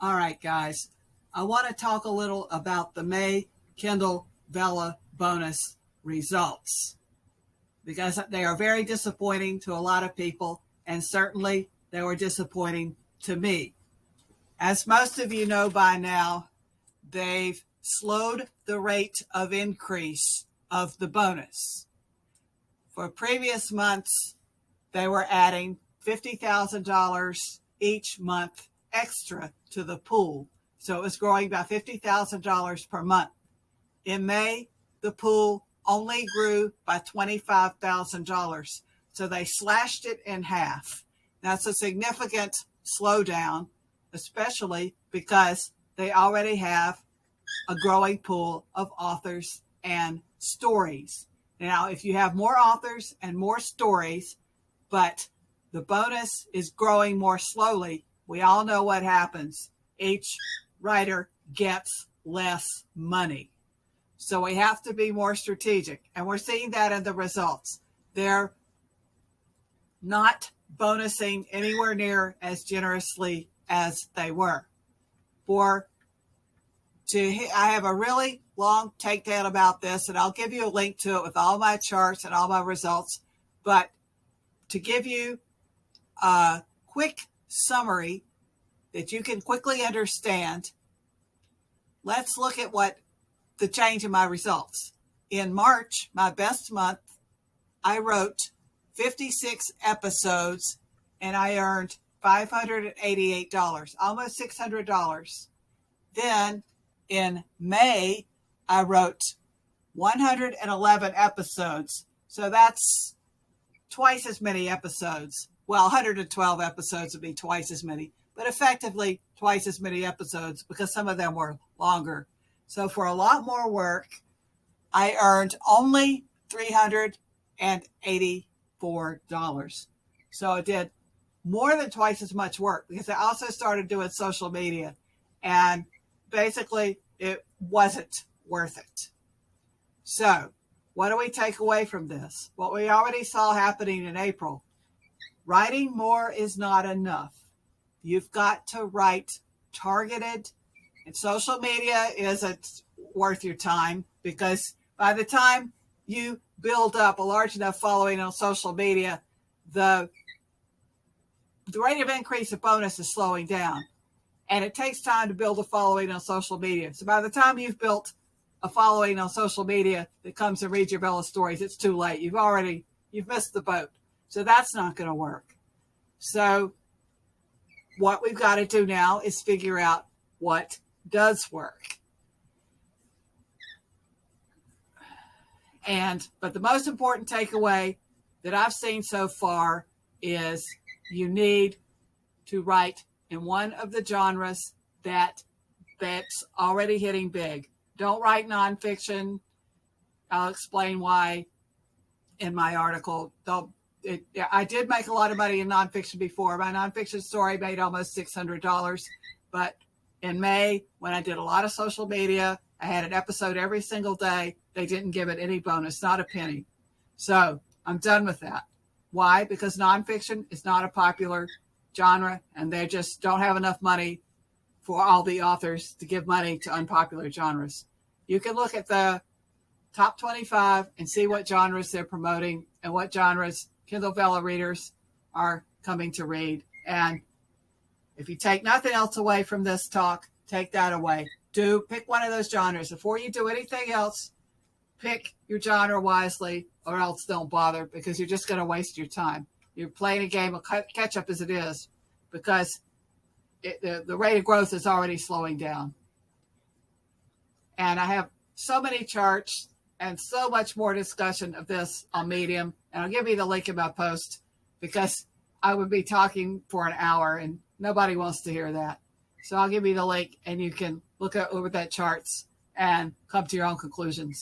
All right, guys. I want to talk a little about the May Kindle Vella bonus results because they are very disappointing to a lot of people, and certainly they were disappointing to me. As most of you know by now, they've slowed the rate of increase of the bonus. For previous months, they were adding $50,000 each month extra to the pool. So it was growing by $50,000 per month. In May, the pool only grew by $25,000. So they slashed it in half. That's a significant slowdown, especially because they already have a growing pool of authors and stories. Now, if you have more authors and more stories, but the bonus is growing more slowly, we all know what happens. Each writer gets less money. So we have to be more strategic. And we're seeing that in the results. They're not bonusing anywhere near as generously as they were. I have a really long takedown about this, and I'll give you a link to it with all my charts and all my results. But to give you a quick summary that you can quickly understand, let's look at what the change in my results. In March, my best month, I wrote 56 episodes and I earned $588, almost $600. Then in May, I wrote 111 episodes. So that's twice as many episodes. Well, 112 episodes would be twice as many, but effectively twice as many episodes because some of them were longer. So for a lot more work, I earned only $384. So I did more than twice as much work because I also started doing social media, and basically it wasn't worth it. So what do we take away from this? What we already saw happening in April. Writing more is not enough. You've got to write targeted, and social media isn't worth your time because by the time you build up a large enough following on social media, the rate of increase of bonus is slowing down. And it takes time to build a following on social media. So by the time you've built a following on social media that comes and reads your Vella stories, it's too late. You've missed the boat. So that's not going to work. So what we've got to do now is figure out what does work. But the most important takeaway that I've seen so far is you need to write in one of the genres that's already hitting big. Don't write nonfiction. I'll explain why in my article. I did make a lot of money in nonfiction before. My nonfiction story made almost $600. But in May, when I did a lot of social media, I had an episode every single day. They didn't give it any bonus, not a penny. So I'm done with that. Why? Because nonfiction is not a popular genre, and they just don't have enough money for all the authors to give money to unpopular genres. You can look at the top 25 and see what genres they're promoting and what genres Kindle Vella readers are coming to read. And if you take nothing else away from this talk, take that away. Pick one of those genres. Before you do anything else, pick your genre wisely, or else don't bother because you're just going to waste your time. You're playing a game of catch up as it is because the rate of growth is already slowing down. And I have so many charts and so much more discussion of this on Medium. And I'll give you the link in my post because I would be talking for an hour and nobody wants to hear that. So I'll give you the link and you can look over that charts and come to your own conclusions.